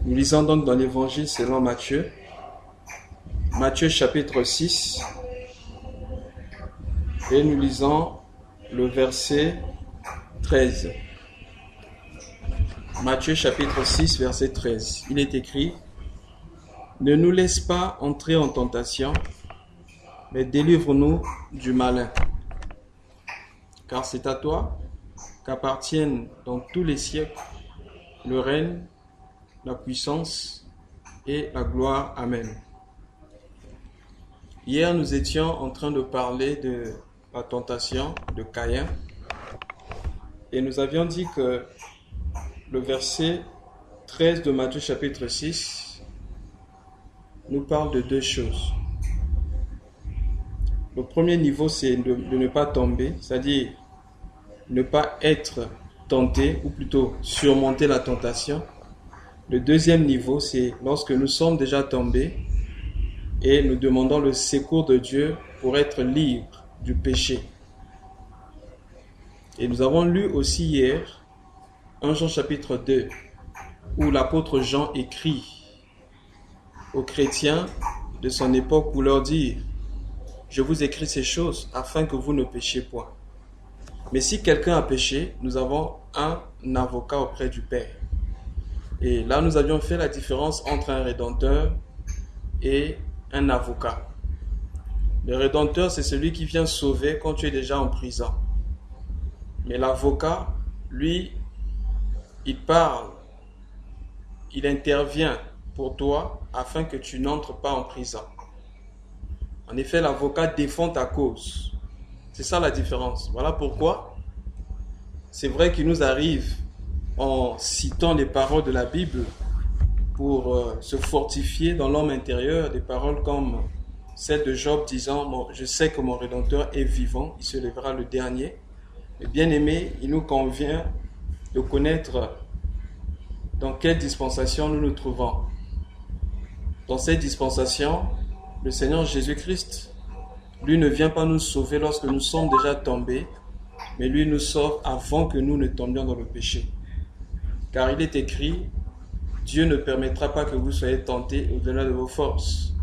Nous lisons donc dans l'évangile selon Matthieu. Matthieu chapitre 6. Et nous lisons le verset 13. Matthieu chapitre 6, verset 13. Il est écrit: Ne nous laisse pas entrer en tentation, mais délivre-nous du malin. Car c'est à toi qu'appartiennent dans tous les siècles le règne, la puissance et la gloire. Amen. Hier, nous étions en train de parler de la tentation de Caïn et nous avions dit que le verset 13 de Matthieu chapitre 6 nous parle de deux choses. Le premier niveau, c'est de ne pas tomber, c'est-à-dire ne pas être tenté, ou plutôt surmonter la tentation. Le deuxième niveau, c'est lorsque nous sommes déjà tombés et nous demandons le secours de Dieu pour être libres du péché. Et nous avons lu aussi hier 1 Jean chapitre 2, où l'apôtre Jean écrit aux chrétiens de son époque pour leur dire: je vous écris ces choses afin que vous ne péchiez point. Mais si quelqu'un a péché, nous avons un avocat auprès du Père. Et là, nous avions fait la différence entre un rédempteur et un avocat. Le rédempteur, c'est celui qui vient sauver quand tu es déjà en prison. Mais l'avocat, lui, il parle, il intervient pour toi afin que tu n'entres pas en prison. En effet, l'avocat défend ta cause. C'est ça la différence. Voilà pourquoi c'est vrai qu'il nous arrive, en citant les paroles de la Bible pour se fortifier dans l'homme intérieur, des paroles comme celle de Job disant: je sais que mon Rédempteur est vivant, il se lèvera le dernier. Mais bien aimé, il nous convient de connaître dans quelle dispensation nous nous trouvons. Dans cette dispensation, le Seigneur Jésus-Christ, lui ne vient pas nous sauver lorsque nous sommes déjà tombés, mais lui nous sauve avant que nous ne tombions dans le péché. Car il est écrit: Dieu ne permettra pas que vous soyez tentés au-delà de vos forces.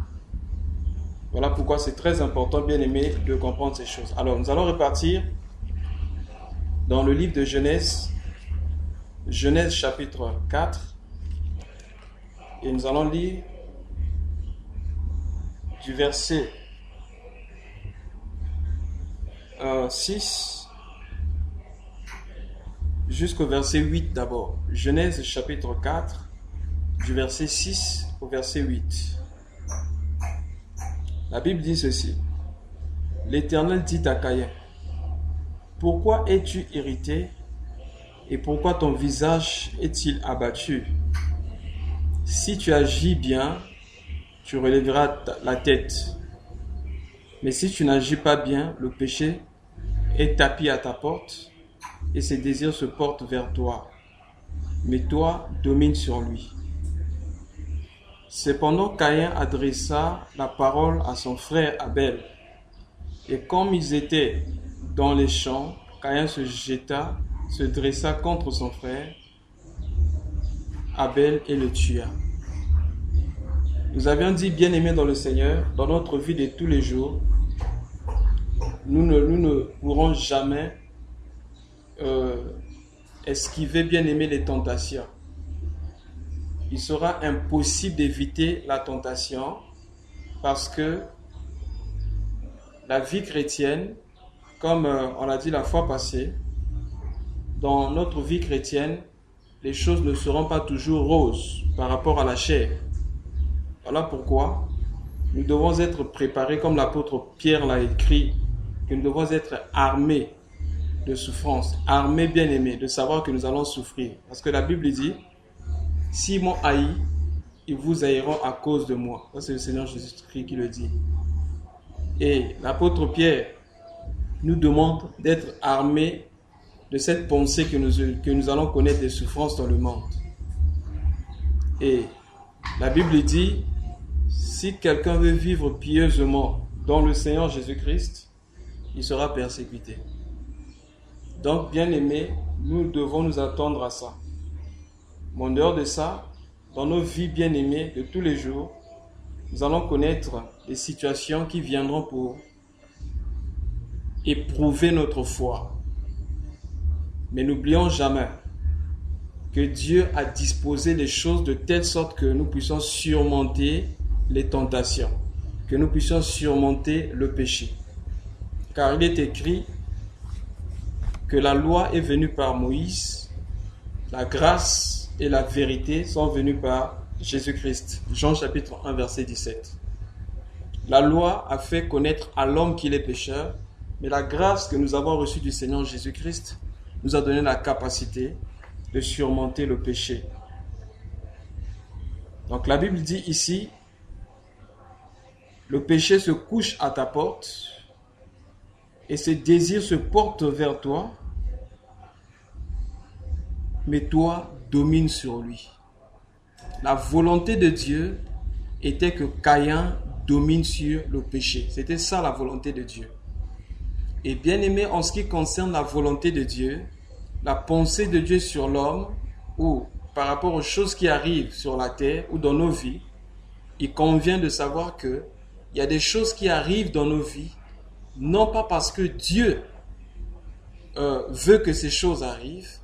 Voilà pourquoi c'est très important, bien aimé, de comprendre ces choses. Alors, nous allons repartir dans le livre de Genèse, Genèse chapitre 4, et nous allons lire du verset 6 jusqu'au verset 8 d'abord. Genèse chapitre 4, du verset 6 au verset 8. La Bible dit ceci: L'Éternel dit à Caïn: Pourquoi es-tu irrité et pourquoi ton visage est-il abattu? Si tu agis bien, tu relèveras la tête. Mais si tu n'agis pas bien, le péché est tapis à ta porte et ses désirs se portent vers toi. Mais toi, domine sur lui. Cependant, Caïn adressa la parole à son frère Abel. Et comme ils étaient dans les champs, Caïn se dressa contre son frère Abel et le tua. Nous avions dit, bien aimés dans le Seigneur, dans notre vie de tous les jours, nous ne pourrons jamais esquiver, bien aimés, les tentations. Il sera impossible d'éviter la tentation parce que la vie chrétienne, comme on l'a dit la fois passée, dans notre vie chrétienne, les choses ne seront pas toujours roses par rapport à la chair. Voilà pourquoi nous devons être préparés, comme l'apôtre Pierre l'a écrit, que nous devons être armés de souffrance, armés, bien aimés, de savoir que nous allons souffrir. Parce que la Bible dit: S'ils m'ont haï, ils vous haïront à cause de moi. Ça, c'est le Seigneur Jésus-Christ qui le dit. Et l'apôtre Pierre nous demande d'être armés de cette pensée que nous allons connaître des souffrances dans le monde. Et la Bible dit: si quelqu'un veut vivre pieusement dans le Seigneur Jésus-Christ, il sera persécuté. Donc, bien aimés, nous devons nous attendre à ça. Mais en dehors de ça, dans nos vies bien-aimées de tous les jours, nous allons connaître des situations qui viendront pour éprouver notre foi. Mais n'oublions jamais que Dieu a disposé les choses de telle sorte que nous puissions surmonter les tentations, que nous puissions surmonter le péché. Car il est écrit que la loi est venue par Moïse, la grâce et la vérité sont venues par Jésus-Christ. Jean chapitre 1 verset 17. La loi a fait connaître à l'homme qu'il est pécheur, mais la grâce que nous avons reçue du Seigneur Jésus-Christ nous a donné la capacité de surmonter le péché. Donc la Bible dit ici, le péché se couche à ta porte et ses désirs se portent vers toi, mais toi domine sur lui. La volonté de Dieu était que Caïn domine sur le péché. C'était ça la volonté de Dieu. Et bien aimé, en ce qui concerne la volonté de Dieu, la pensée de Dieu sur l'homme, ou par rapport aux choses qui arrivent sur la terre ou dans nos vies, il convient de savoir que il y a des choses qui arrivent dans nos vies, non pas parce que Dieu veut que ces choses arrivent,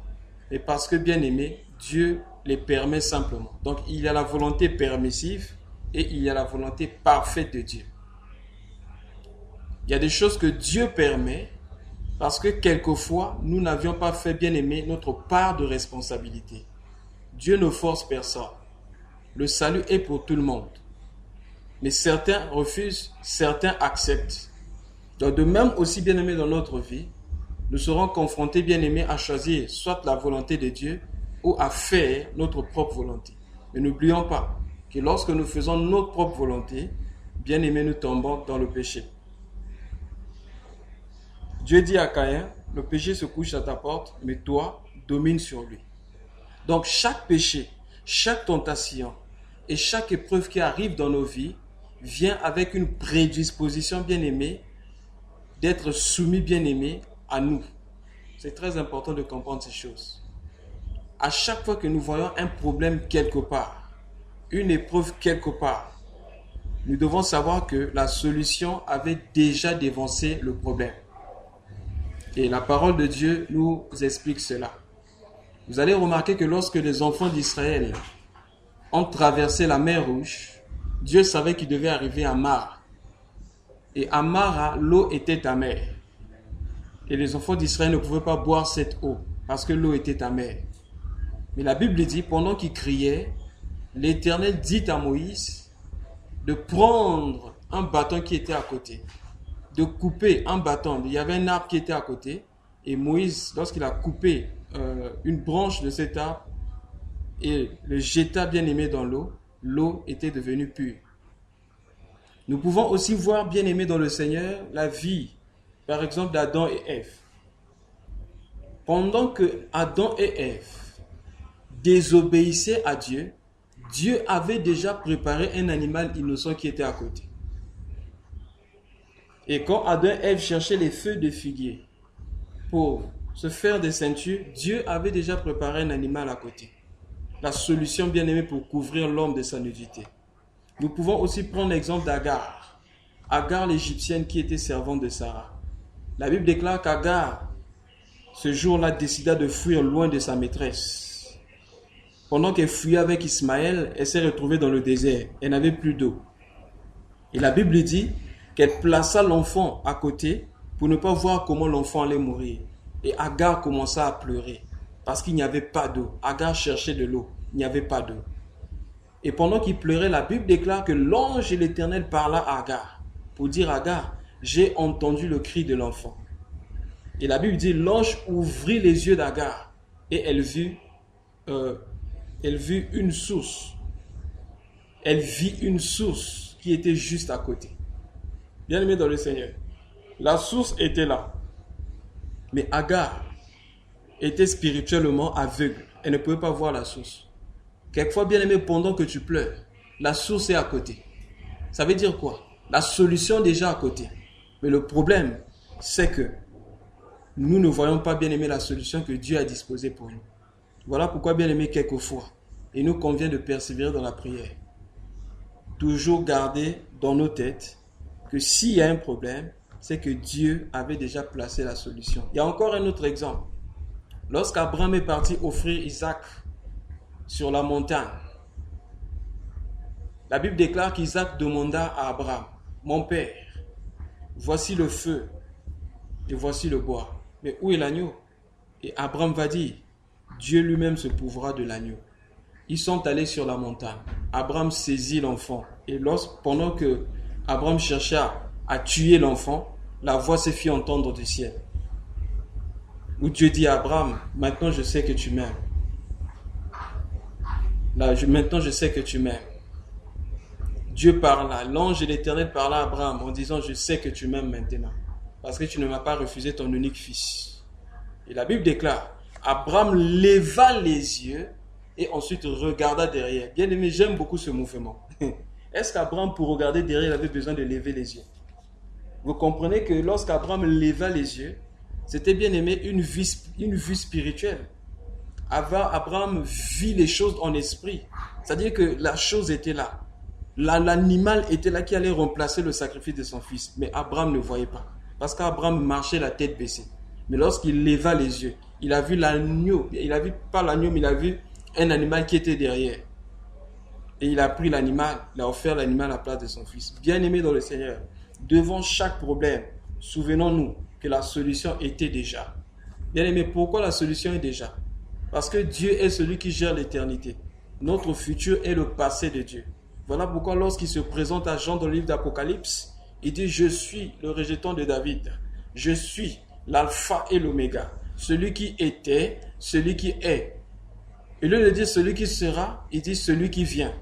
mais parce que, bien aimé, Dieu les permet simplement. Donc, il y a la volonté permissive et il y a la volonté parfaite de Dieu. Il y a des choses que Dieu permet parce que quelquefois, nous n'avions pas fait, bien aimé, notre part de responsabilité. Dieu ne force personne. Le salut est pour tout le monde. Mais certains refusent, certains acceptent. Donc, de même aussi, bien aimé, dans notre vie, nous serons confrontés, bien aimés, à choisir soit la volonté de Dieu ou à faire notre propre volonté. Mais n'oublions pas que lorsque nous faisons notre propre volonté, bien aimés, nous tombons dans le péché. Dieu dit à Caïn, le péché se couche à ta porte, mais toi, domine sur lui. Donc chaque péché, chaque tentation et chaque épreuve qui arrive dans nos vies vient avec une prédisposition, bien aimée, d'être soumis, bien aimé, à nous. C'est très important de comprendre ces choses. À chaque fois que nous voyons un problème quelque part, une épreuve quelque part, nous devons savoir que la solution avait déjà dévancé le problème. Et la parole de Dieu nous explique cela. Vous allez remarquer que lorsque les enfants d'Israël ont traversé la mer Rouge, Dieu savait qu'ils devaient arriver à Mara. Et à Mara, l'eau était amère. Et les enfants d'Israël ne pouvaient pas boire cette eau parce que l'eau était amère. Mais la Bible dit, pendant qu'ils criaient, l'Éternel dit à Moïse de prendre un bâton qui était à côté, de couper un bâton. Il y avait un arbre qui était à côté et Moïse, lorsqu'il a coupé une branche de cet arbre et le jeta bien aimé dans l'eau, l'eau était devenue pure. Nous pouvons aussi voir bien aimé dans le Seigneur la vie, par exemple, d'Adam et Ève. Pendant que Adam et Ève désobéissaient à Dieu, Dieu avait déjà préparé un animal innocent qui était à côté. Et quand Adam et Ève cherchaient les feuilles de figuier pour se faire des ceintures, Dieu avait déjà préparé un animal à côté. La solution bien aimée pour couvrir l'homme de sa nudité. Nous pouvons aussi prendre l'exemple d'Agar. Agar l'égyptienne qui était servante de Sarah. La Bible déclare qu'Agar, ce jour-là, décida de fuir loin de sa maîtresse. Pendant qu'elle fuyait avec Ismaël, elle s'est retrouvée dans le désert. Elle n'avait plus d'eau. Et la Bible dit qu'elle plaça l'enfant à côté pour ne pas voir comment l'enfant allait mourir. Et Agar commença à pleurer parce qu'il n'y avait pas d'eau. Agar cherchait de l'eau. Il n'y avait pas d'eau. Et pendant qu'il pleurait, la Bible déclare que l'ange de l'Éternel parla à Agar pour dire à Agar, j'ai entendu le cri de l'enfant. Et la Bible dit, l'ange ouvrit les yeux d'Agar et elle vit une source. Elle vit une source qui était juste à côté. Bien aimé dans le Seigneur, la source était là. Mais Agar était spirituellement aveugle. Elle ne pouvait pas voir la source. Quelquefois, bien aimé, pendant que tu pleures, la source est à côté. Ça veut dire quoi? La solution est déjà à côté. Mais le problème, c'est que nous ne voyons pas, bien aimé, la solution que Dieu a disposée pour nous. Voilà pourquoi, bien aimé, quelquefois, il nous convient de persévérer dans la prière. Toujours garder dans nos têtes que s'il y a un problème, c'est que Dieu avait déjà placé la solution. Il y a encore un autre exemple. Lorsqu'Abraham est parti offrir Isaac sur la montagne, la Bible déclare qu'Isaac demanda à Abraham, « Mon père, voici le feu et voici le bois. Mais où est l'agneau ?» Et Abraham va dire, « Dieu lui-même se pourvoira de l'agneau. » Ils sont allés sur la montagne. Abraham saisit l'enfant. Et pendant que Abraham cherchait à tuer l'enfant, la voix se fit entendre du ciel. Où Dieu dit à Abraham, « Maintenant je sais que tu m'aimes. Maintenant je sais que tu m'aimes. » Dieu parla, l'ange de l'Éternel parla à Abraham en disant, « Je sais que tu m'aimes maintenant, parce que tu ne m'as pas refusé ton unique fils. » Et la Bible déclare, Abraham leva les yeux et ensuite regarda derrière. Bien aimé, j'aime beaucoup ce mouvement. Est-ce qu'Abraham, pour regarder derrière, il avait besoin de lever les yeux? Vous comprenez que lorsqu'Abraham leva les yeux, c'était bien aimé une vue spirituelle. Abraham vit les choses en esprit. C'est-à-dire que la chose était là. L'animal était là qui allait remplacer le sacrifice de son fils. Mais Abraham ne voyait pas. Parce qu'Abraham marchait la tête baissée. Mais lorsqu'il leva les yeux, il a vu l'agneau. Il a vu pas l'agneau, mais il a vu un animal qui était derrière. Et il a pris l'animal, il a offert l'animal à la place de son fils. Bien-aimé dans le Seigneur, devant chaque problème, souvenons-nous que la solution était déjà. Bien-aimé, pourquoi la solution est déjà? Parce que Dieu est celui qui gère l'éternité. Notre futur est le passé de Dieu. Voilà pourquoi lorsqu'il se présente à Jean dans le livre d'Apocalypse, il dit « Je suis le rejeton de David. Je suis l'alpha et l'oméga. Celui qui était, celui qui est. » Et lui, il dit celui qui sera, il dit celui qui vient.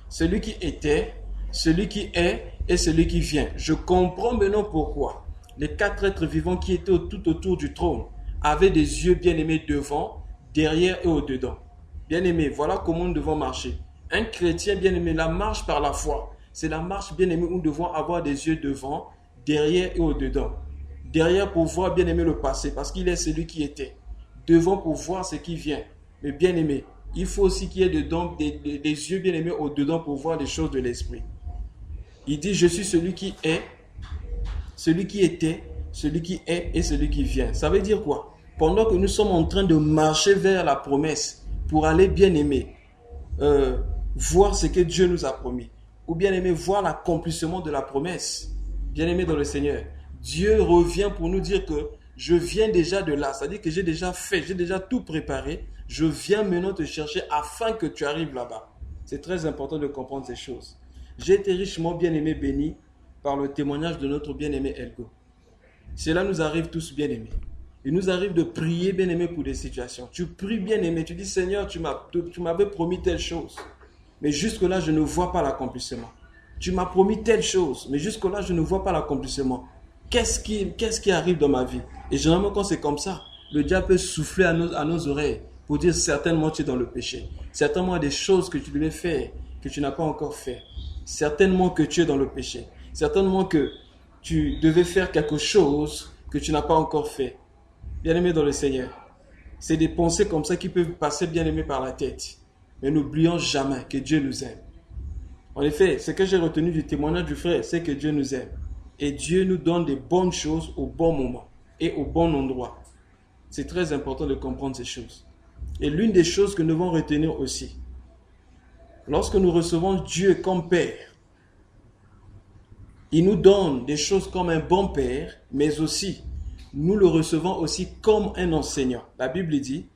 Celui qui était, celui qui est et celui qui vient. Je comprends maintenant pourquoi les 4 êtres vivants qui étaient tout autour du trône avaient des yeux bien-aimés devant, derrière et au-dedans. Bien-aimés, voilà comment nous devons marcher. Un chrétien bien-aimé, la marche par la foi, c'est la marche bien-aimée où nous devons avoir des yeux devant, derrière et au-dedans. Derrière pour voir bien-aimé le passé, parce qu'il est celui qui était. Devant pour voir ce qui vient. Mais bien-aimé, il faut aussi qu'il y ait dedans des yeux bien-aimés au-dedans pour voir les choses de l'esprit. Il dit, je suis celui qui est, celui qui était, celui qui est et celui qui vient. Ça veut dire quoi? Pendant que nous sommes en train de marcher vers la promesse, pour aller bien-aimé, voir ce que Dieu nous a promis, ou bien-aimé, voir l'accomplissement de la promesse, bien-aimé dans le Seigneur, Dieu revient pour nous dire que je viens déjà de là, c'est-à-dire que j'ai déjà fait, j'ai déjà tout préparé, je viens maintenant te chercher afin que tu arrives là-bas. C'est très important de comprendre ces choses. J'ai été richement bien-aimé, béni par le témoignage de notre bien-aimé Elgo. Cela nous arrive tous bien-aimés. Il nous arrive de prier bien-aimé pour des situations. Tu pries bien-aimé, tu dis Seigneur, tu m'avais promis telle chose, mais jusque-là je ne vois pas l'accomplissement. Tu m'as promis telle chose, mais jusque-là je ne vois pas l'accomplissement. Qu'est-ce qui arrive dans ma vie? Et généralement quand c'est comme ça, le diable peut souffler à nos oreilles pour dire certainement tu es dans le péché. Certainement il y a des choses que tu devais faire, que tu n'as pas encore fait. Certainement que tu es dans le péché. Certainement que tu devais faire quelque chose que tu n'as pas encore fait. Bien-aimé dans le Seigneur, c'est des pensées comme ça qui peuvent passer bien-aimé par la tête. Mais n'oublions jamais que Dieu nous aime. En effet, ce que j'ai retenu du témoignage du frère, c'est que Dieu nous aime. Et Dieu nous donne des bonnes choses au bon moment et au bon endroit. C'est très important de comprendre ces choses. Et l'une des choses que nous devons retenir aussi, lorsque nous recevons Dieu comme Père, il nous donne des choses comme un bon Père, mais aussi, nous le recevons aussi comme un enseignant. La Bible dit,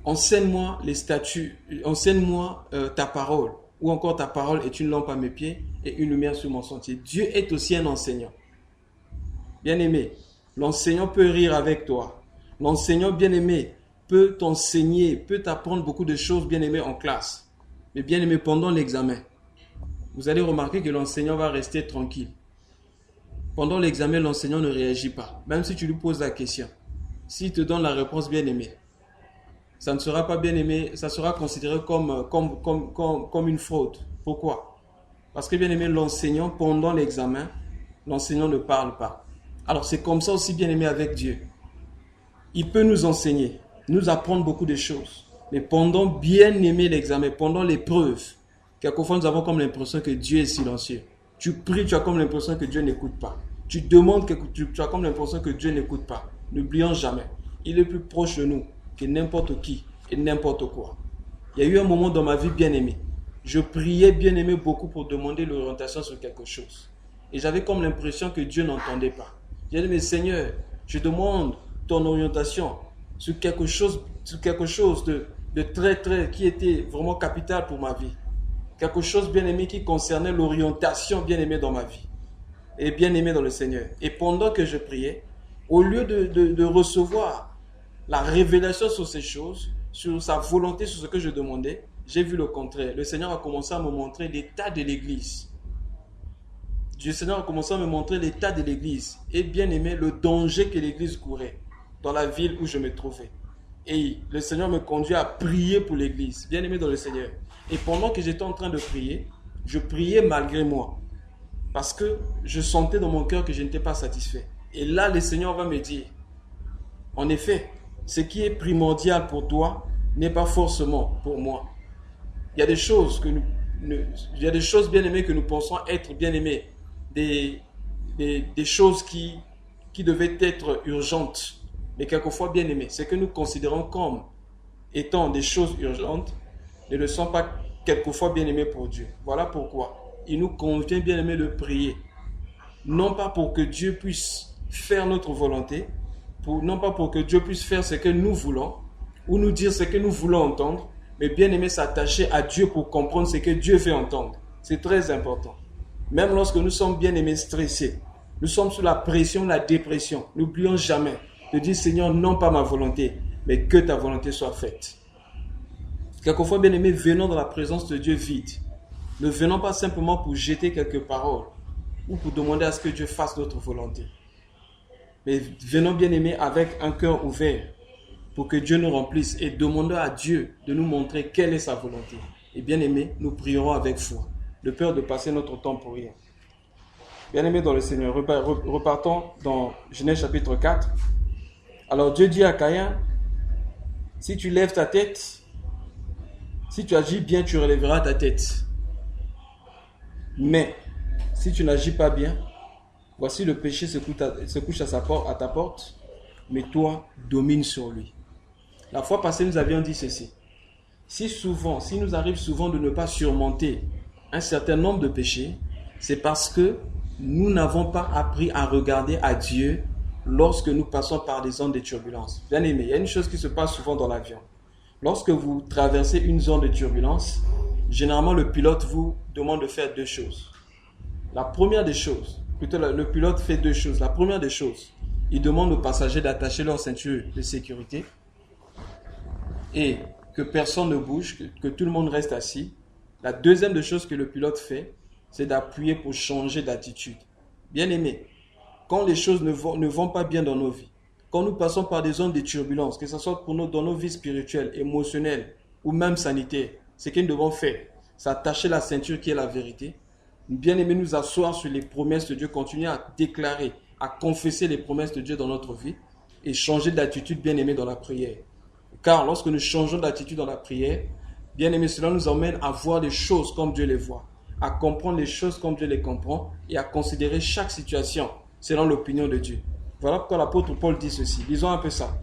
enseigne-moi les statuts, enseigne-moi ta parole, ou encore ta parole est une lampe à mes pieds et une lumière sur mon sentier. Dieu est aussi un enseignant. Bien-aimé, l'enseignant peut rire avec toi. L'enseignant bien-aimé peut t'enseigner, peut t'apprendre beaucoup de choses bien-aimé en classe. Mais bien-aimé, pendant l'examen, vous allez remarquer que l'enseignant va rester tranquille. Pendant l'examen, l'enseignant ne réagit pas. Même si tu lui poses la question. S'il te donne la réponse bien-aimée, ça ne sera pas bien-aimé, ça sera considéré comme une fraude. Pourquoi? Parce que bien-aimé, l'enseignant, pendant l'examen, l'enseignant ne parle pas. Alors c'est comme ça aussi bien-aimé avec Dieu. Il peut nous enseigner, nous apprendre beaucoup de choses. Mais pendant bien aimer l'examen, pendant l'épreuve, quelquefois nous avons comme l'impression que Dieu est silencieux. Tu pries, tu as comme l'impression que Dieu n'écoute pas. Tu demandes, tu as comme l'impression que Dieu n'écoute pas. N'oublions jamais, il est plus proche de nous que n'importe qui et n'importe quoi. Il y a eu un moment dans ma vie bien aimé. Je priais bien aimé beaucoup pour demander l'orientation sur quelque chose. Et j'avais comme l'impression que Dieu n'entendait pas. J'ai dit, mais Seigneur, je demande ton orientation sur quelque chose de très, qui était vraiment capital pour ma vie. Quelque chose bien aimé qui concernait l'orientation bien aimée dans ma vie. Et bien aimé dans le Seigneur. Et pendant que je priais, au lieu de recevoir la révélation sur ces choses, sur sa volonté, sur ce que je demandais, j'ai vu le contraire. Le Seigneur a commencé à me montrer l'état de l'Église. Le Seigneur a commencé à me montrer l'état de l'Église. Et bien aimé, le danger que l'Église courait dans la ville où je me trouvais. Et le Seigneur me conduit à prier pour l'Église. Bien aimé dans le Seigneur. Et pendant que j'étais en train de prier, je priais malgré moi. Parce que je sentais dans mon cœur que je n'étais pas satisfait. Et là, le Seigneur va me dire, en effet, ce qui est primordial pour toi n'est pas forcément pour moi. Il y a des choses bien aimées que nous pensons être bien aimées, des choses qui devaient être urgentes, mais quelquefois bien aimées. Ce que nous considérons comme étant des choses urgentes ne le sont pas quelquefois bien aimées pour Dieu. Voilà pourquoi il nous convient bien aimé de prier, non pas pour que Dieu puisse faire notre volonté, non pas pour que Dieu puisse faire ce que nous voulons, ou nous dire ce que nous voulons entendre, mais bien aimer s'attacher à Dieu pour comprendre ce que Dieu veut entendre. C'est très important. Même lorsque nous sommes bien aimés stressés, nous sommes sous la pression, la dépression, n'oublions jamais de dire Seigneur, non pas ma volonté, mais que ta volonté soit faite. Quelquefois, bien aimés, venons dans la présence de Dieu vide. Ne venons pas simplement pour jeter quelques paroles ou pour demander à ce que Dieu fasse notre volonté. Mais venons bien aimés avec un cœur ouvert pour que Dieu nous remplisse et demandons à Dieu de nous montrer quelle est sa volonté. Et bien aimés, nous prierons avec foi, de peur de passer notre temps pour rien. Bien aimés dans le Seigneur, repartons dans Genèse chapitre 4. Alors Dieu dit à Caïn, si tu lèves ta tête, si tu agis bien, tu relèveras ta tête. Mais si tu n'agis pas bien, voici le péché se couche à ta porte, mais toi, domine sur lui. La fois passée, nous avions dit ceci. Si nous arrive souvent de ne pas surmonter un certain nombre de péchés, c'est parce que nous n'avons pas appris à regarder à Dieu lorsque nous passons par des zones de turbulence. Bien aimé, il y a une chose qui se passe souvent dans l'avion. Lorsque vous traversez une zone de turbulence, généralement le pilote vous demande de faire deux choses. La première des choses, le pilote fait deux choses. La première des choses, il demande aux passagers d'attacher leur ceinture de sécurité et que personne ne bouge, que tout le monde reste assis. La deuxième des choses que le pilote fait, c'est d'appuyer pour changer d'attitude. Bien aimé, quand les choses ne vont pas bien dans nos vies, quand nous passons par des zones de turbulence, que ce soit dans nos vies spirituelles, émotionnelles ou même sanitaires, ce que nous devons faire, c'est attacher la ceinture qui est la vérité. Bien aimé, nous asseoir sur les promesses de Dieu, continuer à déclarer, à confesser les promesses de Dieu dans notre vie et changer d'attitude, bien aimé, dans la prière. Car lorsque nous changeons d'attitude dans la prière, bien aimé, cela nous emmène à voir les choses comme Dieu les voit, à comprendre les choses comme Dieu les comprend et à considérer chaque situation selon l'opinion de Dieu. Voilà pourquoi l'apôtre Paul dit ceci. Lisons un peu ça.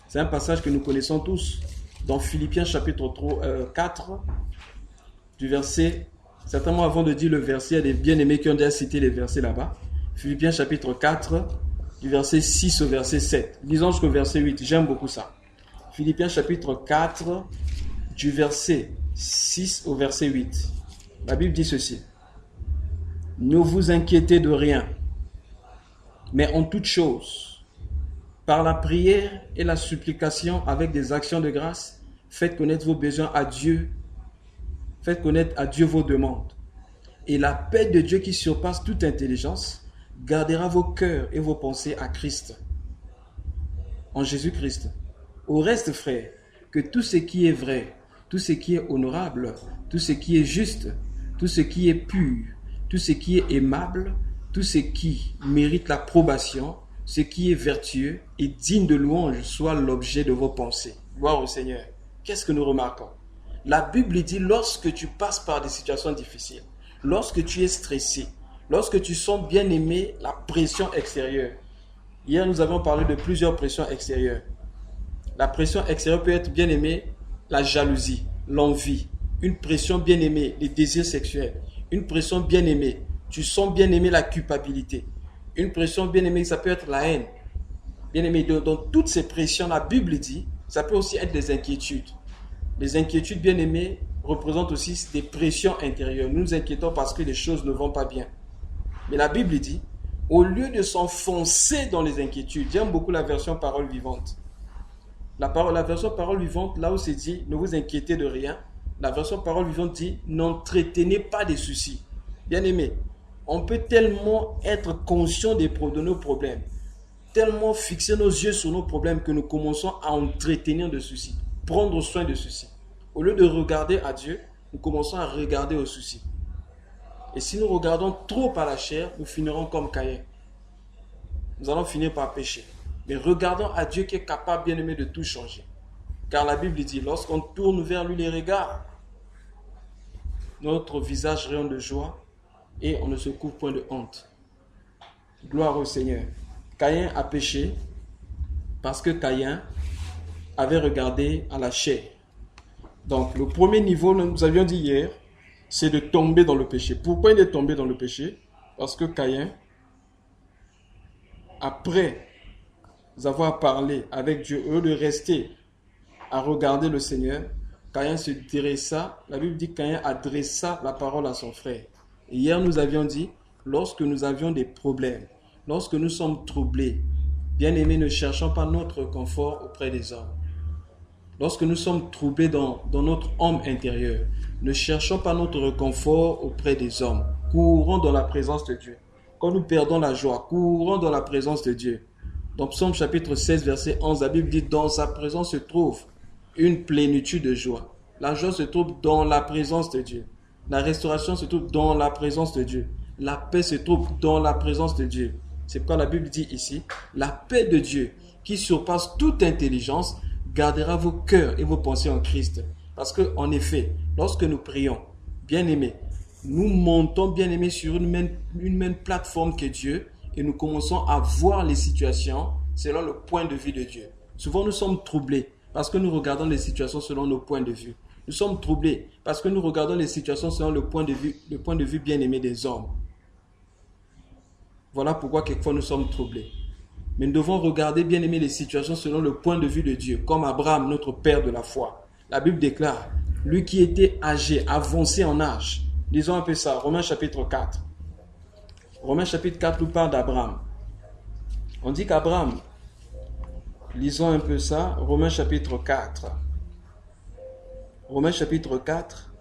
C'est un passage que nous connaissons tous dans Philippiens chapitre 4, du verset, certainement avant de dire le verset, il y a des bien-aimés qui ont déjà cité les versets là-bas. Philippiens chapitre 4, du verset 6 au verset 7. Lisons jusqu'au verset 8, j'aime beaucoup ça. Philippiens chapitre 4, du verset 6 au verset 8. La Bible dit ceci. Ne vous inquiétez de rien, mais en toute chose, par la prière et la supplication avec des actions de grâce, faites connaître vos besoins à Dieu. Faites connaître à Dieu vos demandes. Et la paix de Dieu qui surpasse toute intelligence gardera vos cœurs et vos pensées à Christ, en Jésus-Christ. Au reste, frères, que tout ce qui est vrai, tout ce qui est honorable, tout ce qui est juste, tout ce qui est pur, tout ce qui est aimable, tout ce qui mérite l'approbation, ce qui est vertueux et digne de louange soit l'objet de vos pensées. Gloire au Seigneur. qu'est-ce que nous remarquons? La Bible dit, lorsque tu passes par des situations difficiles, lorsque tu es stressé, lorsque tu sens bien aimé la pression extérieure. Hier, nous avons parlé de plusieurs pressions extérieures. La pression extérieure peut être bien aimée, la jalousie, l'envie, une pression bien aimée, les désirs sexuels, une pression bien aimée, tu sens bien aimé la culpabilité, une pression bien aimée, ça peut être la haine. Bien aimé, dans toutes ces pressions, la Bible dit, ça peut aussi être des inquiétudes. Les inquiétudes, bien aimées, représentent aussi des pressions intérieures. Nous nous inquiétons parce que les choses ne vont pas bien. Mais la Bible dit, au lieu de s'enfoncer dans les inquiétudes, j'aime beaucoup la version parole vivante. La version parole vivante, là où c'est dit, ne vous inquiétez de rien. La version parole vivante dit, n'entretenez pas des soucis. Bien aimé, on peut tellement être conscient de nos problèmes, tellement fixer nos yeux sur nos problèmes que nous commençons à entretenir de soucis, prendre soin de soucis. Au lieu de regarder à Dieu, nous commençons à regarder aux soucis. Et si nous regardons trop à la chair, nous finirons comme Caïn. Nous allons finir par pécher. Mais regardons à Dieu qui est capable, bien aimé, de tout changer. Car la Bible dit, lorsqu'on tourne vers lui les regards, notre visage rayonne de joie et on ne se couvre point de honte. Gloire au Seigneur. Caïn a péché parce que Caïn avait regardé à la chair. Donc, le premier niveau, nous avions dit hier, c'est de tomber dans le péché. Pourquoi il est tombé dans le péché? Parce que Caïn, après avoir parlé avec Dieu, au lieu de rester à regarder le Seigneur, Caïn se dressa, la Bible dit que Caïn adressa la parole à son frère. Et hier, nous avions dit, lorsque nous avions des problèmes, lorsque nous sommes troublés, bien-aimés, ne cherchons pas notre confort auprès des hommes. Lorsque nous sommes troublés dans notre homme intérieur, ne cherchons pas notre réconfort auprès des hommes. Courons dans la présence de Dieu. Quand nous perdons la joie, courons dans la présence de Dieu. Dans Psaume chapitre 16, verset 11, la Bible dit, dans sa présence se trouve une plénitude de joie. La joie se trouve dans la présence de Dieu. La restauration se trouve dans la présence de Dieu. La paix se trouve dans la présence de Dieu. C'est pourquoi la Bible dit ici, la paix de Dieu, qui surpasse toute intelligence, gardera vos cœurs et vos pensées en Christ. Parce que, en effet, lorsque nous prions, bien-aimés, nous montons, bien-aimés, sur une même plateforme que Dieu et nous commençons à voir les situations selon le point de vue de Dieu. Souvent, nous sommes troublés parce que nous regardons les situations selon nos points de vue. Nous sommes troublés parce que nous regardons les situations selon le point de vue bien-aimé des hommes. Voilà pourquoi quelquefois nous sommes troublés. Mais nous devons regarder, bien aimé, les situations selon le point de vue de Dieu, comme Abraham, notre père de la foi. La Bible déclare, lui qui était âgé, avancé en âge. Lisons un peu ça, Romains chapitre 4. Romains chapitre 4 nous parle d'Abraham. On dit qu'Abraham, lisons un peu ça, Romains chapitre 4. Romains chapitre 4,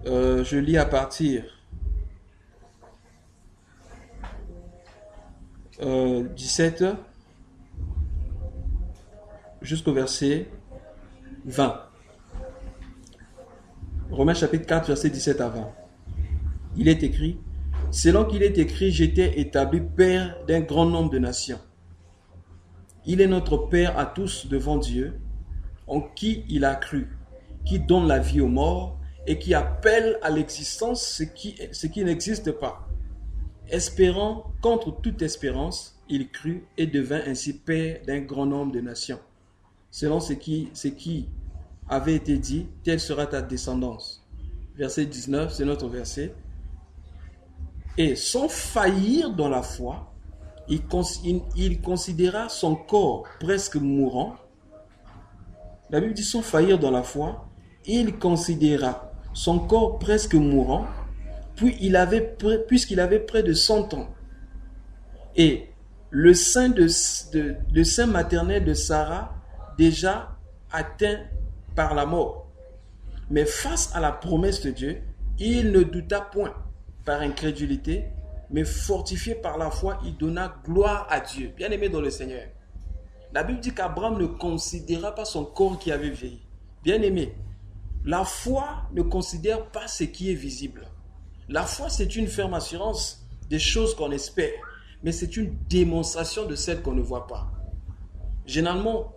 je lis à partir 17 jusqu'au verset 20. Romains chapitre 4, verset 17 à 20. Il est écrit, selon qu'il est écrit, j'étais établi père d'un grand nombre de nations. Il est notre père à tous devant Dieu, en qui il a cru, qui donne la vie aux morts et qui appelle à l'existence ce qui n'existe pas. Espérant contre toute espérance, il crut et devint ainsi père d'un grand nombre de nations. Selon ce qui avait été dit, telle sera ta descendance. Verset 19, c'est notre verset. Et sans faillir dans la foi, il considéra son corps presque mourant. La Bible dit sans faillir dans la foi, il considéra son corps presque mourant, puisqu'il avait près de 100 ans. Et le sein maternel de Sarah déjà atteint par la mort. Mais face à la promesse de Dieu, il ne douta point par incrédulité, mais fortifié par la foi, il donna gloire à Dieu. Bien-aimé dans le Seigneur. La Bible dit qu'Abraham ne considéra pas son corps qui avait vieilli. Bien-aimé, la foi ne considère pas ce qui est visible. La foi, c'est une ferme assurance des choses qu'on espère, mais c'est une démonstration de celles qu'on ne voit pas. Généralement,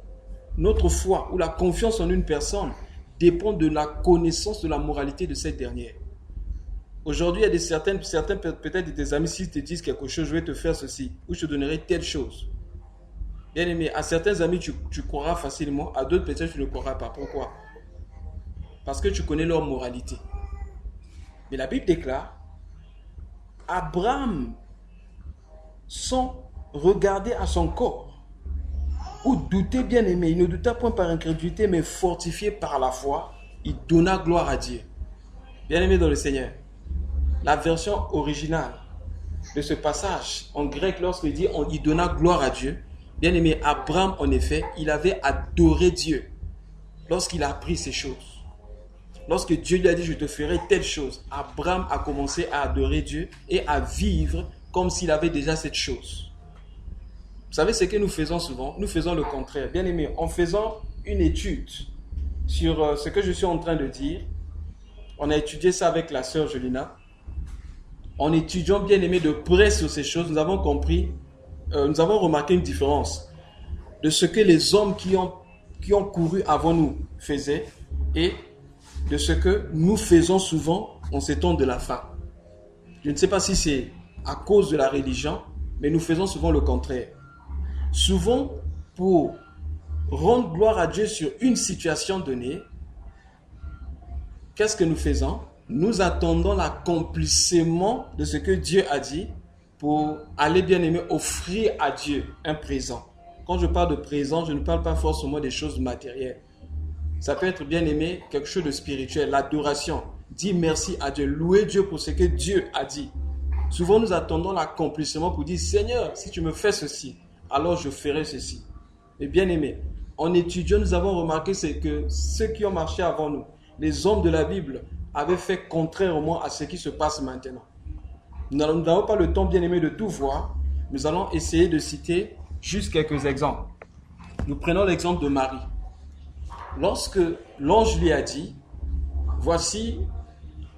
notre foi ou la confiance en une personne dépend de la connaissance de la moralité de cette dernière. Aujourd'hui, il y a certains peut-être des amis, s'ils te disent quelque chose, je vais te faire ceci, ou je te donnerai telle chose. Bien aimé, à certains amis, tu croiras facilement, à d'autres peut-être tu ne croiras pas. Pourquoi? Parce que tu connais leur moralité. Mais la Bible déclare, Abraham, sans regarder à son corps, ou douter, bien aimé, il ne douta point par incrédulité, mais fortifié par la foi, il donna gloire à Dieu. Bien aimé dans le Seigneur, la version originale de ce passage en grec, lorsqu'il dit il donna gloire à Dieu, bien aimé, Abraham, en effet, il avait adoré Dieu lorsqu'il a appris ces choses. Lorsque Dieu lui a dit, je te ferai telle chose, Abraham a commencé à adorer Dieu et à vivre comme s'il avait déjà cette chose. Vous savez ce que nous faisons souvent? Nous faisons le contraire. Bien aimé, en faisant une étude sur ce que je suis en train de dire, on a étudié ça avec la sœur Jolina. En étudiant, bien aimé, de près sur ces choses, nous avons compris, nous avons remarqué une différence de ce que les hommes qui ont couru avant nous faisaient et de ce que nous faisons souvent en ces temps de la fin. Je ne sais pas si c'est à cause de la religion, mais nous faisons souvent le contraire. Souvent, pour rendre gloire à Dieu sur une situation donnée, qu'est-ce que nous faisons? Nous attendons l'accomplissement de ce que Dieu a dit pour aller, bien aimé, offrir à Dieu un présent. Quand je parle de présent, je ne parle pas forcément des choses matérielles. Ça peut être, bien aimé, quelque chose de spirituel, l'adoration. Dire merci à Dieu, louer Dieu pour ce que Dieu a dit. Souvent, nous attendons l'accomplissement pour dire, Seigneur, si tu me fais ceci, alors je ferai ceci. Mais bien aimé, en étudiant, nous avons remarqué que ceux qui ont marché avant nous, les hommes de la Bible, avaient fait contrairement à ce qui se passe maintenant. Nous n'avons pas le temps, bien aimé, de tout voir. Nous allons essayer de citer juste quelques exemples. Nous prenons l'exemple de Marie. Lorsque l'ange lui a dit, voici,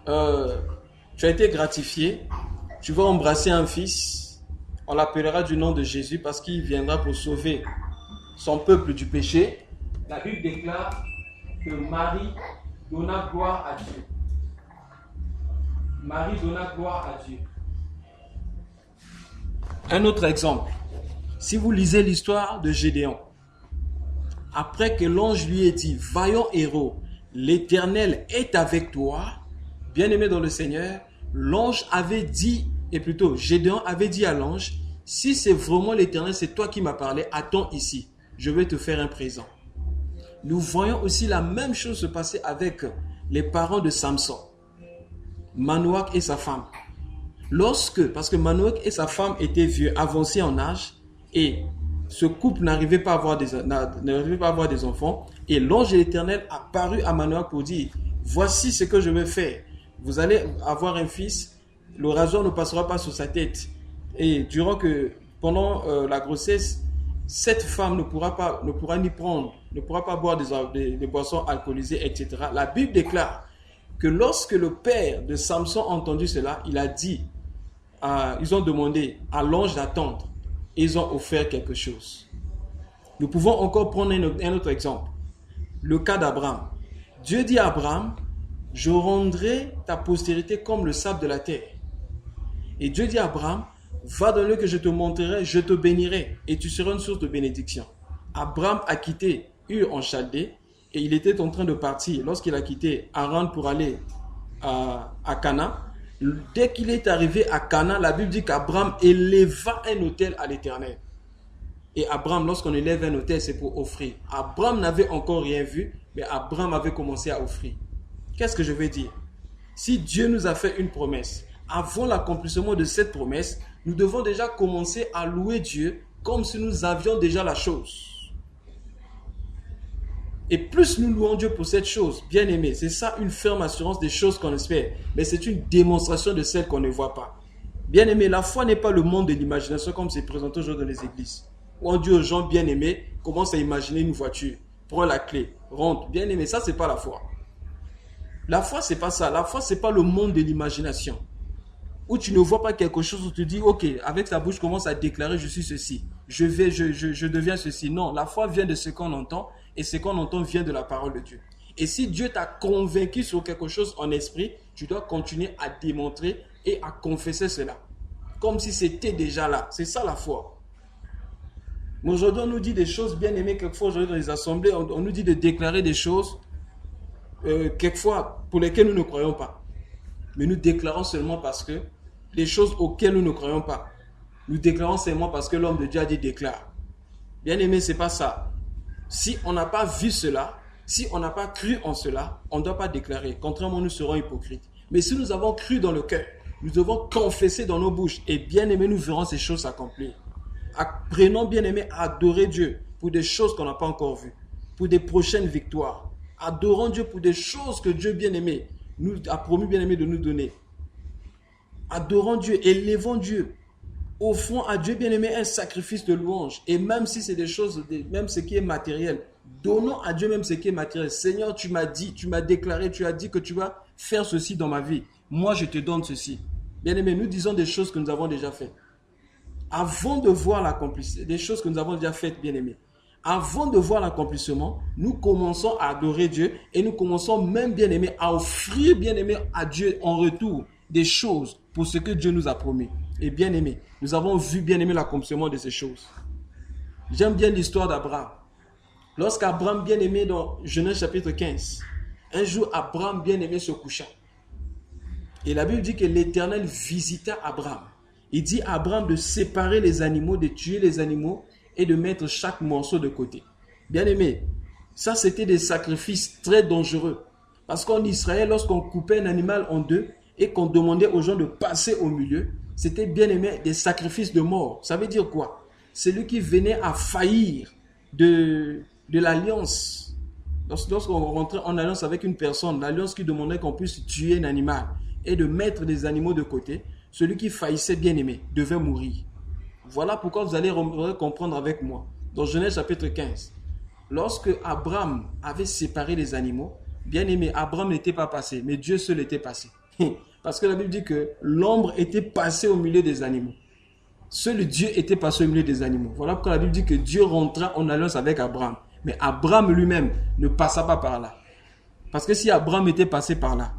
tu as été gratifié, tu vas embrasser un fils, on l'appellera du nom de Jésus parce qu'il viendra pour sauver son peuple du péché. La Bible déclare que Marie donna gloire à Dieu. Marie donna gloire à Dieu. Un autre exemple, si vous lisez l'histoire de Gédéon, après que l'ange lui ait dit, vaillant héros, l'Éternel est avec toi, bien-aimé dans le Seigneur, l'ange avait dit, et plutôt Gédéon avait dit à l'ange, si c'est vraiment l'Éternel, c'est toi qui m'as parlé, attends ici, je vais te faire un présent. Nous voyons aussi la même chose se passer avec les parents de Samson, Manoach et sa femme. Parce que Manoach et sa femme étaient vieux, avancés en âge, et ce couple n'arrivait pas à avoir des enfants, et l'ange de l'Éternel apparut à Manoach pour dire, voici ce que je vais faire. Vous allez avoir un fils, le rasoir ne passera pas sur sa tête. Et pendant la grossesse, cette femme ne pourra pas boire des boissons alcoolisées, etc. La Bible déclare que lorsque le père de Samson a entendu cela, ils ont demandé à l'ange d'attendre. Ils ont offert quelque chose. Nous pouvons encore prendre un autre exemple. Le cas d'Abraham. Dieu dit à Abraham, je rendrai ta postérité comme le sable de la terre. Et Dieu dit à Abraham, va dans le lieu que je te montrerai, je te bénirai et tu seras une source de bénédiction. Abraham a quitté Ur en Chaldée et il était en train de partir. Lorsqu'il a quitté Haran pour aller à Canaan, dès qu'il est arrivé à Canaan, la Bible dit qu'Abraham éleva un autel à l'Éternel. Et Abraham, lorsqu'on élève un autel, c'est pour offrir. Abraham n'avait encore rien vu, mais Abraham avait commencé à offrir. Qu'est-ce que je veux dire? Si Dieu nous a fait une promesse, avant l'accomplissement de cette promesse, nous devons déjà commencer à louer Dieu comme si nous avions déjà la chose. Et plus nous louons Dieu pour cette chose, bien aimé, c'est ça une ferme assurance des choses qu'on espère. Mais c'est une démonstration de celles qu'on ne voit pas. Bien aimé, la foi n'est pas le monde de l'imagination comme c'est présenté aujourd'hui dans les églises. Où on dit aux gens bien aimés, commence à imaginer une voiture, prends la clé, rentre. Bien aimé, ça c'est pas la foi. La foi c'est pas ça. La foi c'est pas le monde de l'imagination. Où tu ne vois pas quelque chose où tu dis, ok, avec ta bouche commence à déclarer je suis ceci, je deviens ceci. Non, la foi vient de ce qu'on entend et ce qu'on entend vient de la parole de Dieu. Et si Dieu t'a convaincu sur quelque chose en esprit, tu dois continuer à démontrer et à confesser cela. Comme si c'était déjà là. C'est ça la foi. Mais aujourd'hui, on nous dit des choses bien aimées, quelquefois aujourd'hui dans les assemblées, on nous dit de déclarer des choses, quelquefois pour lesquelles nous ne croyons pas. Mais nous déclarons seulement parce que les choses auxquelles nous ne croyons pas. Nous déclarons seulement parce que l'homme de Dieu a dit déclare. Bien aimé, c'est pas ça. Si on n'a pas vu cela, si on n'a pas cru en cela, on ne doit pas déclarer. Contrairement, nous serons hypocrites. Mais si nous avons cru dans le cœur, nous devons confesser dans nos bouches. Et bien aimé, nous verrons ces choses s'accomplir. Apprenons bien aimé à adorer Dieu pour des choses qu'on n'a pas encore vues. Pour des prochaines victoires. Adorons Dieu pour des choses que Dieu bien aimé nous a promis bien aimé de nous donner. Adorons Dieu, élevons Dieu. Offrons à Dieu bien aimé un sacrifice de louange. Et même si c'est des choses, même ce qui est matériel, donnons à Dieu même ce qui est matériel. Seigneur, tu m'as dit, tu m'as déclaré, tu as dit que tu vas faire ceci dans ma vie. Moi, je te donne ceci. Bien aimé, nous disons des choses que nous avons déjà faites. Avant de voir l'accomplissement, des choses que nous avons déjà faites, bien aimé. Avant de voir l'accomplissement, nous commençons à adorer Dieu et nous commençons même, bien aimé, à offrir, bien aimé, à Dieu en retour des choses pour ce que Dieu nous a promis. Et bien aimé, nous avons vu, bien aimé, l'accomplissement de ces choses. J'aime bien l'histoire d'Abraham. Lorsqu'Abraham, bien aimé, dans Genèse chapitre 15, un jour, Abraham, bien aimé, se coucha. Et la Bible dit que l'Éternel visita Abraham. Il dit à Abraham de séparer les animaux, de tuer les animaux et de mettre chaque morceau de côté. Bien aimé, ça c'était des sacrifices très dangereux. Parce qu'en Israël, lorsqu'on coupait un animal en deux et qu'on demandait aux gens de passer au milieu, c'était bien aimé des sacrifices de mort. Ça veut dire quoi? Celui qui venait à faillir de l'alliance. Lorsqu'on rentrait en alliance avec une personne, l'alliance qui demandait qu'on puisse tuer un animal et de mettre des animaux de côté, celui qui faillissait bien aimé devait mourir. Voilà pourquoi vous allez comprendre avec moi. Dans Genèse chapitre 15, lorsque Abraham avait séparé les animaux, bien aimé, Abraham n'était pas passé, mais Dieu seul était passé. Parce que la Bible dit que l'ombre était passée au milieu des animaux. Seul Dieu était passé au milieu des animaux. Voilà pourquoi la Bible dit que Dieu rentra en alliance avec Abraham. Mais Abraham lui-même ne passa pas par là. Parce que si Abraham était passé par là,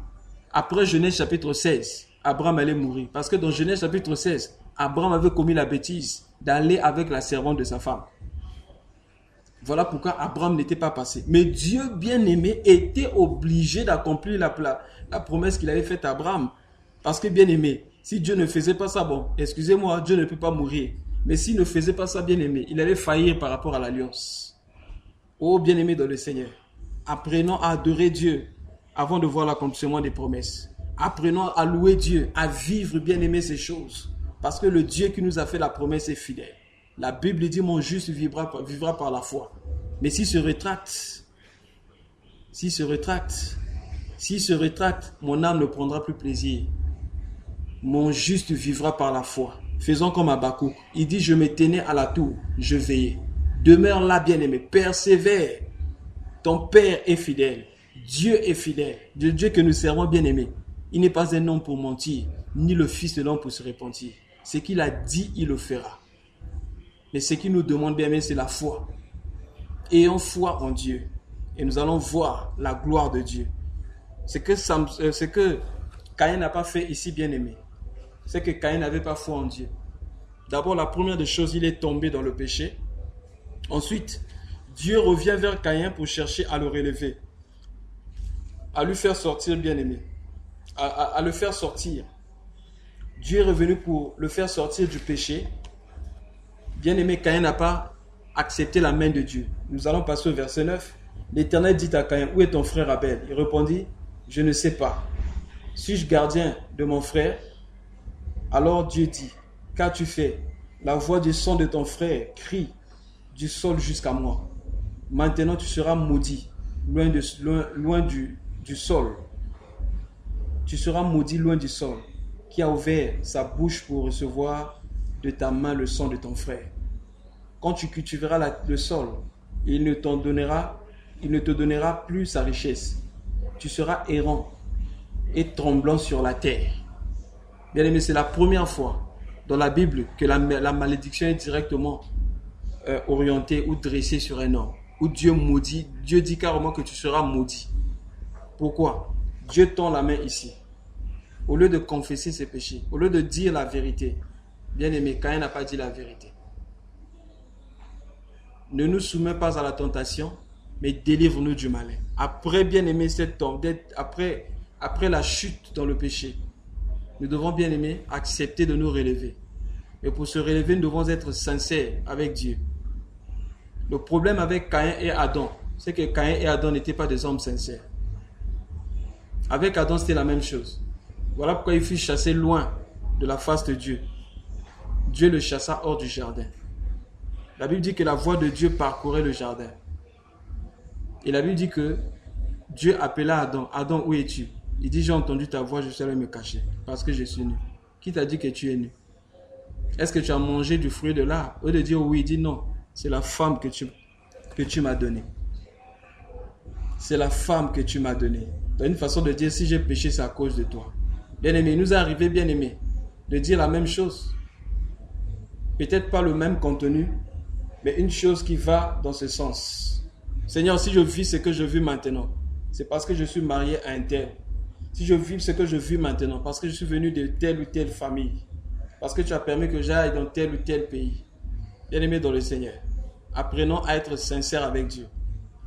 après Genèse chapitre 16, Abraham allait mourir. Parce que dans Genèse chapitre 16, Abraham avait commis la bêtise d'aller avec la servante de sa femme. Voilà pourquoi Abraham n'était pas passé. Mais Dieu bien-aimé était obligé d'accomplir la promesse qu'il avait faite à Abraham. Parce que bien-aimé, si Dieu ne faisait pas ça, bon, excusez-moi, Dieu ne peut pas mourir. Mais s'il ne faisait pas ça, bien-aimé, il allait faillir par rapport à l'alliance. Oh, bien-aimé dans le Seigneur, apprenons à adorer Dieu avant de voir l'accomplissement des promesses. Apprenons à louer Dieu, à vivre, bien-aimé, ces choses. Parce que le Dieu qui nous a fait la promesse est fidèle. La Bible dit, mon juste vivra par la foi. Mais s'il se rétracte, mon âme ne prendra plus plaisir. Mon juste vivra par la foi. Faisons comme Habakkuk. Il dit, je me tenais à la tour, je veillais. Demeure là, bien-aimé, persévère. Ton Père est fidèle. Dieu est fidèle. Le Dieu que nous servons, bien-aimé. Il n'est pas un homme pour mentir, ni le fils de l'homme pour se repentir. Ce qu'il a dit, il le fera. Mais ce qu'il nous demande, bien aimé, c'est la foi. Ayons foi en Dieu. Et nous allons voir la gloire de Dieu. Ce que Caïn n'a pas fait ici, bien aimé, c'est que Caïn n'avait pas foi en Dieu. D'abord, la première des choses, il est tombé dans le péché. Ensuite, Dieu revient vers Caïn pour chercher à le relever. À lui faire sortir, bien aimé. À le faire sortir. Dieu est revenu pour le faire sortir du péché. Bien-aimé, Caïn n'a pas accepté la main de Dieu. Nous allons passer au verset 9. L'Éternel dit à Caïn, où est ton frère Abel? Il répondit, je ne sais pas. Suis-je gardien de mon frère? Alors Dieu dit, qu'as-tu fait? La voix du sang de ton frère crie du sol jusqu'à moi. Maintenant tu seras maudit, loin du sol. Tu seras maudit loin du sol, qui a ouvert sa bouche pour recevoir de ta main le sang de ton frère. Quand tu cultiveras le sol, il ne te donnera plus sa richesse. Tu seras errant et tremblant sur la terre. Bien aimé, c'est la première fois dans la Bible que la malédiction est directement orienté ou dressé sur un homme, où Dieu maudit, Dieu dit carrément que tu seras maudit. Pourquoi? Dieu tend la main ici. Au lieu de confesser ses péchés, au lieu de dire la vérité, bien aimé, Caïn n'a pas dit la vérité. Ne nous soumets pas à la tentation, mais délivre-nous du malin. Après, bien aimé, après la chute dans le péché, nous devons, bien aimé, accepter de nous relever. Et pour se relever, nous devons être sincères avec Dieu. Le problème avec Caïn et Adam, c'est que Caïn et Adam n'étaient pas des hommes sincères. Avec Adam, c'était la même chose. Voilà pourquoi il fut chassé loin de la face de Dieu. Dieu le chassa hors du jardin. La Bible dit que la voix de Dieu parcourait le jardin. Et la Bible dit que Dieu appela Adam. Adam, où es-tu? Il dit, j'ai entendu ta voix, je suis allé me cacher parce que je suis nu. Qui t'a dit que tu es nu? Est-ce que tu as mangé du fruit de l'arbre? Au lieu de dire oui, il dit non. C'est la femme que tu m'as donnée. C'est la femme que tu m'as donnée. C'est une façon de dire, si j'ai péché, c'est à cause de toi. Bien-aimé, il nous est arrivé, bien-aimé, de dire la même chose. Peut-être pas le même contenu, mais une chose qui va dans ce sens. Seigneur, si je vis ce que je vis maintenant, c'est parce que je suis marié à un tel. Si je vis ce que je vis maintenant, parce que je suis venu de telle ou telle famille, parce que tu as permis que j'aille dans tel ou tel pays. Bien-aimé dans le Seigneur, apprenons à être sincères avec Dieu.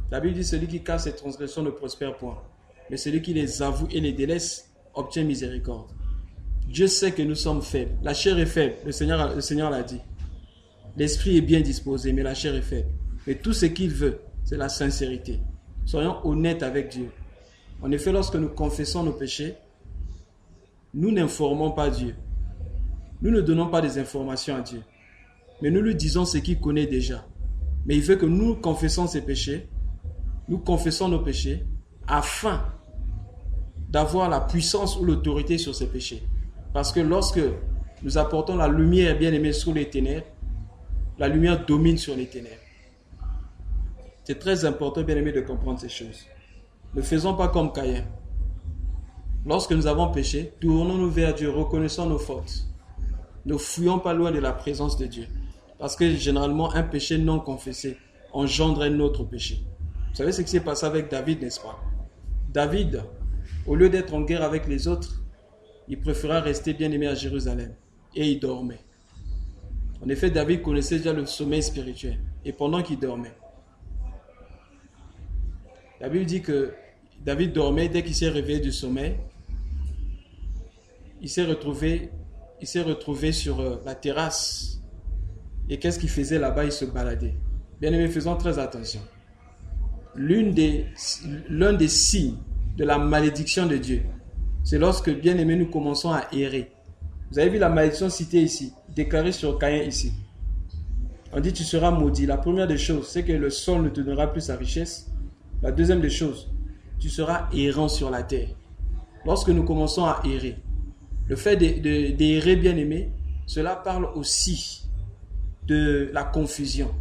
La Bible dit, celui qui cache ses transgressions ne prospère point, mais celui qui les avoue et les délaisse obtient miséricorde. Dieu sait que nous sommes faibles. La chair est faible, le Seigneur l'a dit. L'esprit est bien disposé, mais la chair est faible. Mais tout ce qu'il veut, c'est la sincérité. Soyons honnêtes avec Dieu. En effet, lorsque nous confessons nos péchés, nous n'informons pas Dieu. Nous ne donnons pas des informations à Dieu. Mais nous lui disons ce qu'il connaît déjà. Mais il veut que nous confessons ses péchés, nous confessons nos péchés, afin d'avoir la puissance ou l'autorité sur ces péchés. Parce que lorsque nous apportons la lumière, bien aimée, sur les ténèbres, la lumière domine sur les ténèbres. C'est très important, bien aimé, de comprendre ces choses. Ne faisons pas comme Caïn. Lorsque nous avons péché, tournons-nous vers Dieu, reconnaissons nos fautes. Ne fuyons pas loin de la présence de Dieu. Parce que généralement, un péché non confessé engendre un autre péché. Vous savez ce qui s'est passé avec David, n'est-ce pas? David, au lieu d'être en guerre avec les autres, il préféra rester bien aimé à Jérusalem. Et il dormait. En effet, David connaissait déjà le sommeil spirituel. Et pendant qu'il dormait, la Bible dit que David dormait. Dès qu'il s'est réveillé du sommeil, il s'est retrouvé sur la terrasse. Et qu'est-ce qu'il faisait là-bas? Il se baladait. Bien aimé, faisons très attention. L'un des signes de la malédiction de Dieu, c'est lorsque, bien aimé, nous commençons à errer. Vous avez vu la malédiction citée ici, déclarée sur Caïn ici. On dit tu seras maudit. La première des choses, c'est que le sol ne te donnera plus sa richesse. La deuxième des choses, tu seras errant sur la terre. Lorsque nous commençons à errer, le fait d'errer, bien aimé, cela parle aussi de la confusion.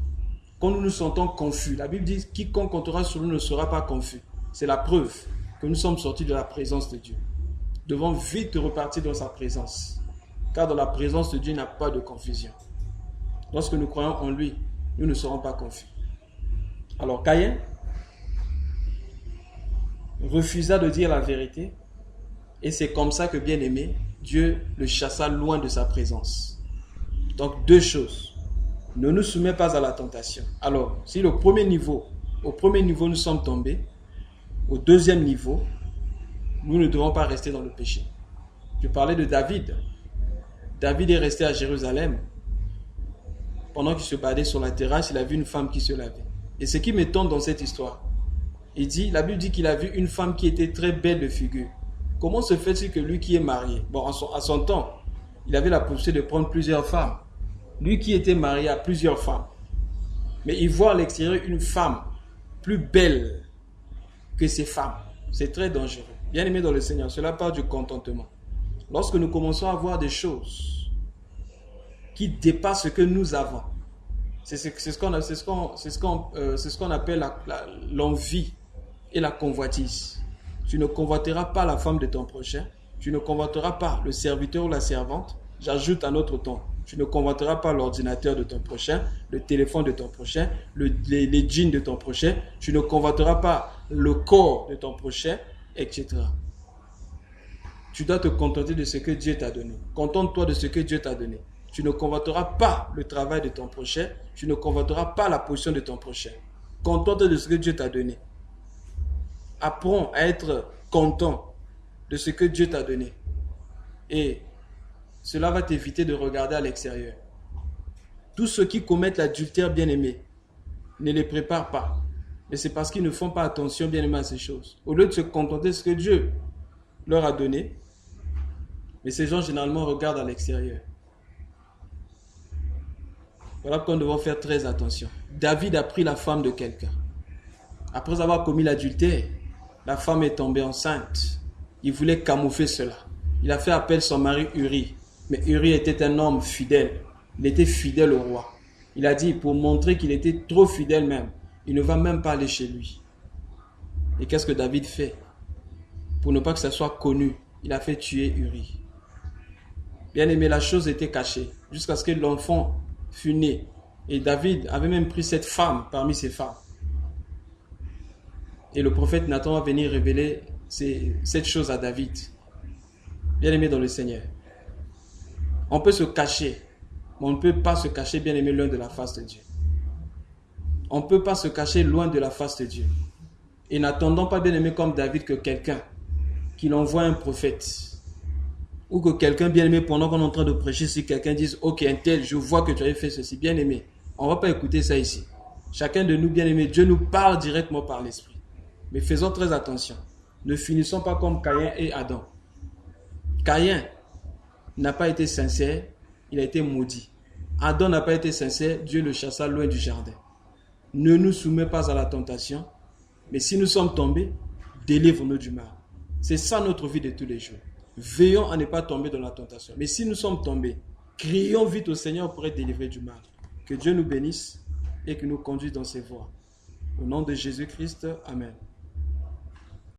Quand nous nous sentons confus, la Bible dit quiconque comptera sur nous ne sera pas confus. C'est la preuve que nous sommes sortis de la présence de Dieu. Nous devons vite repartir dans sa présence. Car dans la présence de Dieu, il n'y a pas de confusion. Lorsque nous croyons en lui, nous ne serons pas confus. Alors Caïn refusa de dire la vérité. Et c'est comme ça que, bien aimé, Dieu le chassa loin de sa présence. Donc deux choses. Ne nous soumets pas à la tentation. Alors, si au premier niveau nous sommes tombés, au deuxième niveau, nous ne devons pas rester dans le péché. Je parlais de David. David est resté à Jérusalem. Pendant qu'il se baladait sur la terrasse, il a vu une femme qui se lavait. Et ce qui m'étonne dans cette histoire, la Bible dit qu'il a vu une femme qui était très belle de figure. Comment se fait-il que lui qui est marié, bon, à son temps, il avait la possibilité de prendre plusieurs femmes. Lui qui était marié à plusieurs femmes. Mais il voit à l'extérieur une femme plus belle que ces femmes. C'est très dangereux. Bien aimé dans le Seigneur, cela part du contentement. Lorsque nous commençons à voir des choses qui dépassent ce que nous avons, c'est ce qu'on appelle l'envie et la convoitise. Tu ne convoiteras pas la femme de ton prochain, tu ne convoiteras pas le serviteur ou la servante, J'ajoute un autre ton. Tu ne convoiteras pas l'ordinateur de ton prochain, le téléphone de ton prochain, les jeans de ton prochain. Tu ne convoiteras pas le corps de ton prochain, etc. Tu dois te contenter de ce que Dieu t'a donné. Contente-toi de ce que Dieu t'a donné. Tu ne convoiteras pas le travail de ton prochain. Tu ne convoiteras pas la position de ton prochain. Contente-toi de ce que Dieu t'a donné. Apprends à être content de ce que Dieu t'a donné. Et cela va t'éviter de regarder à l'extérieur. Tous ceux qui commettent l'adultère, bien-aimés, ne les préparent pas. Mais c'est parce qu'ils ne font pas attention, bien-aimés, à ces choses. Au lieu de se contenter de ce que Dieu leur a donné, mais ces gens généralement regardent à l'extérieur. Voilà pourquoi nous devons faire très attention. David a pris la femme de quelqu'un. Après avoir commis l'adultère, la femme est tombée enceinte. Il voulait camoufler cela. Il a fait appel à son mari Uri. Mais Uri était un homme fidèle. Il était fidèle au roi. Il a dit, pour montrer qu'il était trop fidèle même, il ne va même pas aller chez lui. Et qu'est-ce que David fait? Pour ne pas que ça soit connu, il a fait tuer Uri. Bien aimé, la chose était cachée jusqu'à ce que l'enfant fût né. Et David avait même pris cette femme parmi ses femmes. Et le prophète Nathan va venir révéler cette chose à David. Bien aimé dans le Seigneur. On peut se cacher, mais on ne peut pas se cacher, bien aimé, loin de la face de Dieu. On ne peut pas se cacher loin de la face de Dieu. Et n'attendons pas, bien aimé, comme David, que quelqu'un, qu'il envoie un prophète, ou que quelqu'un, bien aimé, pendant qu'on est en train de prêcher, si quelqu'un dise, ok, un tel, je vois que tu avais fait ceci, bien aimé. On ne va pas écouter ça ici. Chacun de nous, bien aimé, Dieu nous parle directement par l'Esprit. Mais faisons très attention. Ne finissons pas comme Caïn et Adam. Caïn n'a pas été sincère, il a été maudit. Adam n'a pas été sincère, Dieu le chassa loin du jardin. Ne nous soumets pas à la tentation, mais si nous sommes tombés, délivre-nous du mal. C'est ça notre vie de tous les jours. Veillons à ne pas tomber dans la tentation. Mais si nous sommes tombés, crions vite au Seigneur pour être délivrés du mal. Que Dieu nous bénisse et que nous conduise dans ses voies. Au nom de Jésus-Christ, Amen.